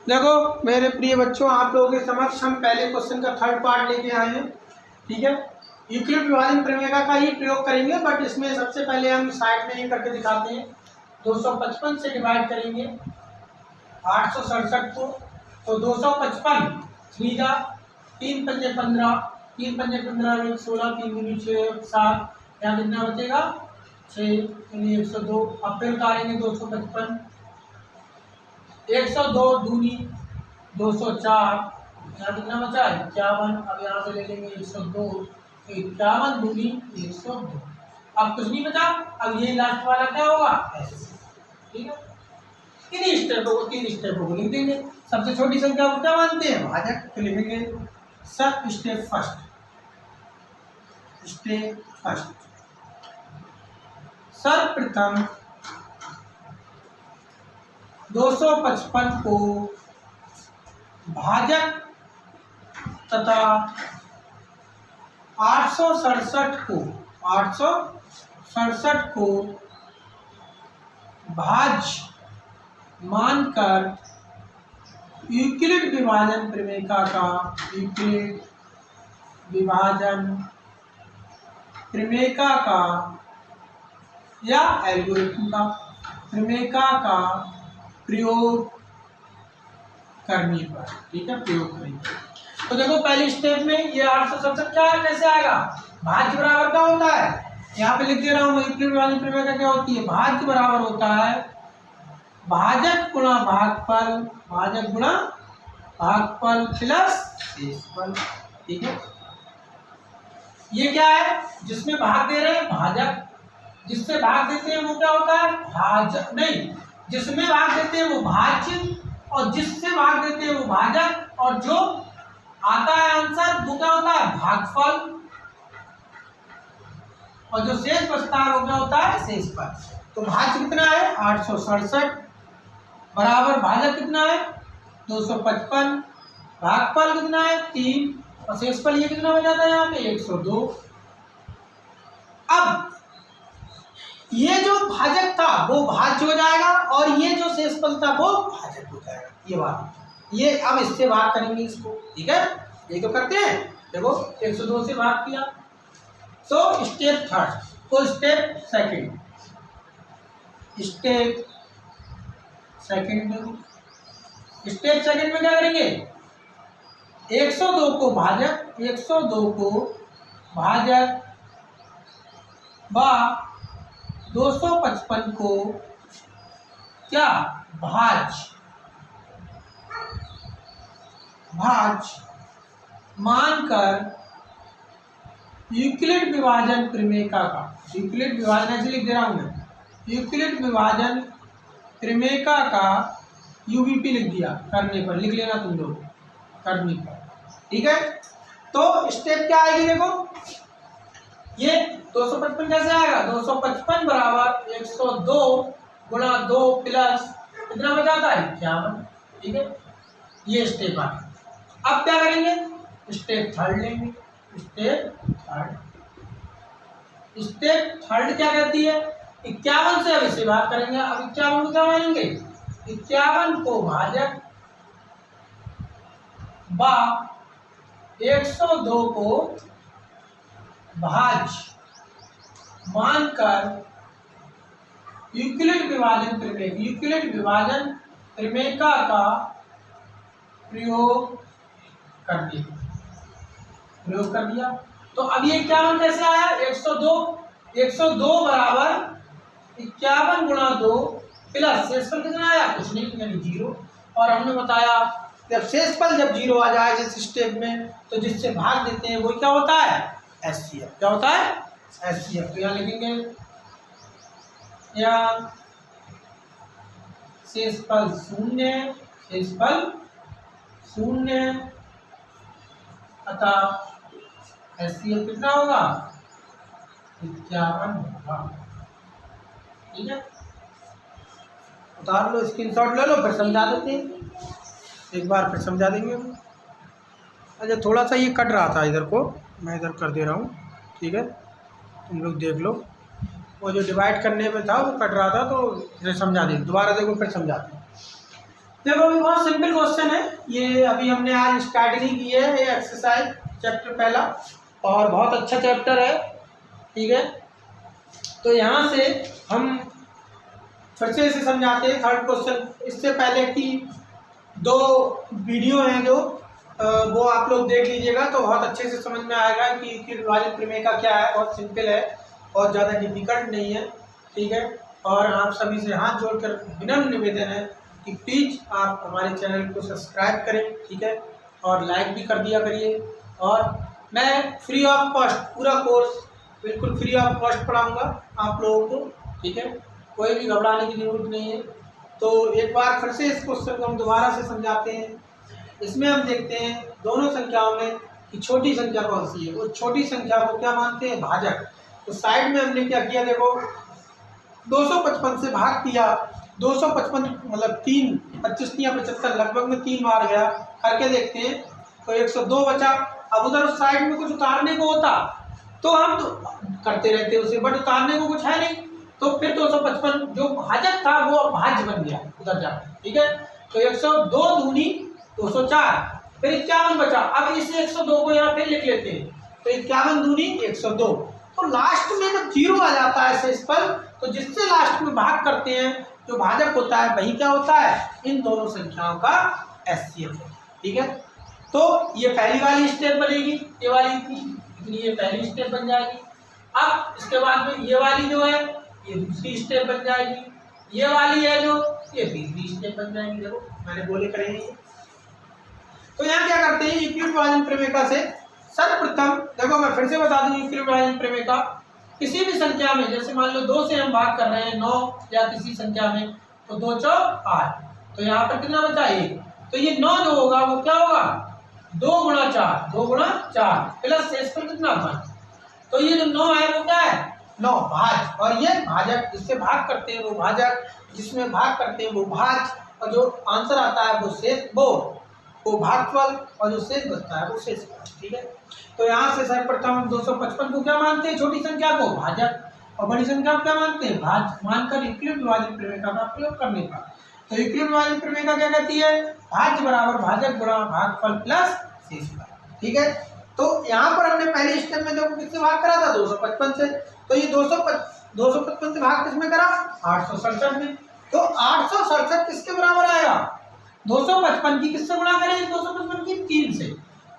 देखो मेरे प्रिय बच्चों, आप लोगों के समक्ष हम पहले क्वेश्चन का थर्ड पार्ट लेके आए हैं। ठीक है, यूक्लिड विभाजन प्रमेय का ही प्रयोग करेंगे, बट इसमें सबसे पहले हम साइड में ये करके दिखाते हैं। 255 से डिवाइड करेंगे 867 को, तो 255 3 जा 3 पंजे 15, 3 पंजे 15 1 16, 3 दूनी 6 7, यहाँ कितना बचेगा 6 102। अब फिर उतारेंगे 255, 102 दूनी 204, यहाँ कितना बचा है 51। अब यहाँ से ले लेंगे 102, 51 दूनी 102। अब कुछ नहीं बचा, अब ये लास्ट वाला क्या होगा ऐसे। ठीक है, तीन स्टेपों को लिख देंगे। सबसे छोटी संख्या को क्या मानते हैं भाजक, तो लिखेंगे सब स्टेप फर्स्ट। सर्वप्रथम 255 को भाजक तथा 867 को भाज्य मानकर यूक्लिड विभाजन प्रमेयिका का या एल्गोरिथम का प्रमेयिका का प्रयोग करने पर। ठीक है, प्रयोग करेंगे। तो देखो पहली स्टेप में ये 867 क्या है, कैसे आएगा, भाज्य बराबर क्या होता है, यहाँ पे लिख दे रहा हूँ। यूक्लिड विभाजन प्रमेयिका क्या होती है, भाज्य बराबर होता है भाजक गुणा भागफल, भाजक गुणा भागफल प्लस शेषफल। ठीक है, ये क्या है, जिसमें भाग दे रहे हैं भाजक, जिससे भाग देते हैं वो क्या होता है भाजक, नहीं, जिसमें भाग देते हैं वो भाज्य और जिससे भाग देते हैं वो भाजक, और जो आता है आंसर वो क्या होता है भागफल, और जो शेष बचता है वो क्या होता है शेषफल। तो भाज्य कितना है 867 बराबर भाजक कितना है 255, भागफल कितना है 3 और शेषफल ये कितना हो जाता है यहाँ पे 102। अब ये जो भाजक था वो भाज्य हो जाएगा और ये जो शेषफल था वो भाजक हो जाएगा। ये बात, ये अब इससे भाग करेंगे इसको। ठीक है, ये तो करते हैं। देखो 102 से भाग किया, तो स्टेप थर्ड को स्टेप सेकंड में क्या करेंगे, 102 को भाजक व 255 को क्या भाज्य मानकर यूक्लिड विभाजन प्रमेयिका का, यूक्लिड विभाजन ऐसे लिख दे रहा हूं मैं, यूक्लिड विभाजन प्रमेयिका का यूवीपी लिख दिया, करने पर लिख लेना तुम लोग, करने पर। ठीक है, तो स्टेप क्या आएगी, देखो ये 255 कैसे आएगा, 255 बराबर 102 गुणा 2 प्लस कितना बचाता है 51। ठीक है, ये स्टेप आ गया। अब क्या करेंगे, स्टेप थर्ड लेंगे। स्टेप थर्ड क्या कहती है, 51 से अब इसे बात करेंगे। अब 51 को क्या मानेंगे, 51 को भाजक व 102 को भाज्य मानकर यूक्लिड विभाजन प्रमेयिका का प्रयोग कर दिया। तो अब ये 51 कैसे आया, 102 बराबर 51 गुणा 2 प्लस शेषफल कितना आया, कुछ नहीं यानी 0। और हमने बताया जब शेषफल जब 0 आ जाए जिस स्टेप में, तो जिससे भाग देते हैं वो क्या होता है एचसीएफ। क्या होता है एचसीएफ। तो यहाँ लिखेंगे यहाँ शेषफल 0 अतः एचसीएफ कितना होगा 51 होगा। ठीक है, उतार लो, स्क्रीनशॉट ले लो, फिर समझा देते हैं, एक बार फिर समझा देंगे। अच्छा थोड़ा सा ये कट रहा था इधर को, मैं इधर कर दे रहा हूँ। ठीक है, तुम लोग देख लो, वो जो डिवाइड करने में था वो कट रहा था, तो इसे समझा देंगे, दोबारा देखो फिर समझाते हैं। देखो अभी बहुत सिंपल क्वेश्चन है ये, अभी हमने आज स्टार्ट नहीं की है ये एक्सरसाइज चैप्टर पहला, और बहुत अच्छा चैप्टर है, ठीक है। तो यहाँ से हम फिर से इसे समझाते हैं थर्ड क्वेश्चन। इससे पहले की 2 वीडियो हैं जो वो आप लोग देख लीजिएगा तो बहुत अच्छे से समझ में आएगा कि इक्विलिब्रियम विभाजन प्रमेय का क्या है। बहुत सिंपल है, बहुत ज़्यादा डिफिकल्ट नहीं है, ठीक है। और आप सभी से हाथ जोड़कर विनम्र निवेदन है कि प्लीज़ आप हमारे चैनल को सब्सक्राइब करें, ठीक है, और लाइक भी कर दिया करिए। और मैं फ्री ऑफ कॉस्ट पूरा कोर्स बिल्कुल फ्री ऑफ कॉस्ट पढ़ाऊँगा आप लोगों को, ठीक है, कोई भी घबराने की जरूरत नहीं है। तो एक बार फिर से इस क्वेश्चन को हम दोबारा से समझाते हैं। इसमें हम देखते हैं दोनों संख्याओं में कि छोटी संख्या कौन सी है। वो छोटी संख्या को क्या मानते हैं? भाजक। तो साइड में हमने क्या किया, देखो 255 से भाग किया, 255 मतलब 3 25 या 75 लगभग में 3 बार गया, करके देखते हैं तो 102 बचा। अब उधर साइड में कुछ उतारने को होता तो हम तो करते रहते उसे, बट उतारने को कुछ है नहीं, तो फिर 255 जो भाजक था वो भाज्य बन गया उधर जाकर, ठीक है। तो 102 दूनी 204, फिर 51 बचा। अब इस 102 को यहाँ पे लिख लेते हैं, तो 51 दूनी 102। तो लास्ट में जब 0 आ जाता है शेषफल, तो जिससे लास्ट में भाग करते हैं जो भाजक होता है वही क्या होता है? इन दोनों संख्याओं का एचसीएफ, ठीक है। तो ये पहली वाली स्टेप बनेगी, ये वाली थी, ये पहली स्टेप बन जाएगी। अब इसके बाद में ये वाली जो है ये दूसरी स्टेप बन जाएगी, ये वाली है जो ये तीसरी स्टेप बन जाएगी। देखो मैंने बोले करेंगे। तो यहाँ क्या करते हैं इक्विलिब्रियम विभाजन प्रमेय से सर्वप्रथम, देखो मैं फिर से बता दूं इक्विलिब्रियम विभाजन प्रमेय का, किसी भी संख्या में जैसे मान लो 2 से हम भाग कर रहे हैं 9 या किसी संख्या में, तो 2 चौक 8, तो यहाँ पर कितना बचा 1, तो ये 9 जो होगा वो क्या होगा 2 गुणा 4, 2 गुणा 4 प्लस शेषफल कितना 5, तो ये जो 9 है वो क्या है 9 भाज, और ये भाजक, जिससे भाग करते हैं वो भाजक, जिसमें भाग करते हैं वो भाज, और जो आंसर आता है वो शेष वो भागफल, और जो शेष बचता है वो शेषफल, ठीक है। तो यहाँ से सर्वप्रथम 255 को क्या मानते हैं? छोटी संख्या को भाजक, और बड़ी संख्या को क्या मानते हैं? भाज, मानकर इक्विलिब्रियम विभाजन प्रमेय का प्रयोग करने का। तो इक्विलिब्रियम विभाजन प्रमेय का क्या कहती है? भाज्य बराबर भाजक गुणा भागफल प्लस शेषफल, ठीक है। तो यहाँ पर हमने पहले स्टेप में देखो किससे भाग करा था 255 से, तो ये 255 से भाग किसमें करा 867 में, तो 867 किसके बराबर आएगा 255 की किससे गुणा करें 255 की 3 से,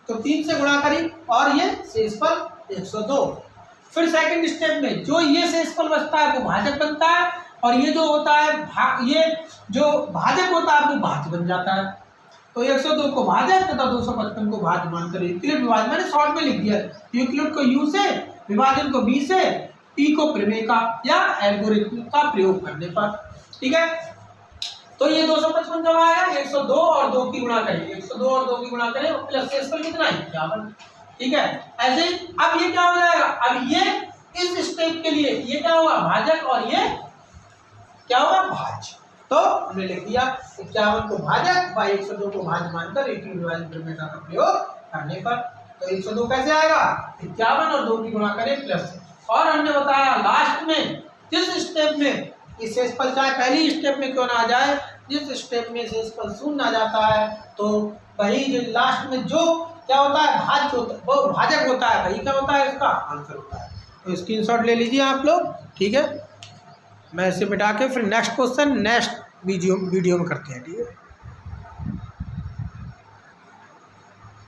तो 3 से गुणा करी, और ये शेषफल 102। फिर सेकंड स्टेप में जो ये शेषफल बचता है वो भाजक बनता है, और ये जो होता है ये जो भाजक होता है वो भाज्य बन जाता है। तो 102 को भाजक तथा 255 को भाज्य मानकर इक्विलिब्रियम विभाजन मैंने शॉर्ट में लिख दिया, इक्विलिब्रियम को यू से, विभाजन को बी से, टी को प्रमेय का या एल्गोरिथम का प्रयोग करने पर, ठीक है। तो ये 255 जब आएगा 102 और 2 की गुणा करें, 102 और 2 की गुणा करें प्लस शेषफल कितना है 51, ठीक है। ऐसे अब ये क्या हो जाएगा, अब ये इस स्टेप के लिए ये क्या होगा भाजक, और ये क्या होगा भाज्य। तो हमने लिख दिया 51 को भाजक व 102 को भाज्य मानकर इक्विलिब्रियम विभाजन प्रमेय का प्रयोग करने पर। तो 102 कैसे आएगा 51 और 2 की गुणा करें प्लस, और हमने बताया लास्ट में जिस स्टेप में ये शेषफल चाहे पहली स्टेप में क्यों ना आ जाए, जिस स्टेप में शेषफल शून्य आ जाता है तो वही जो लास्ट में जो क्या होता है भाज्य होता है वो भाजक होता है, वही क्या होता है इसका आंसर होता है। तो स्क्रीनशॉट ले लीजिए आप लोग, ठीक है। मैं इसे मिटा के फिर नेक्स्ट क्वेश्चन नेक्स्ट वीडियो में करते हैं, ठीक है।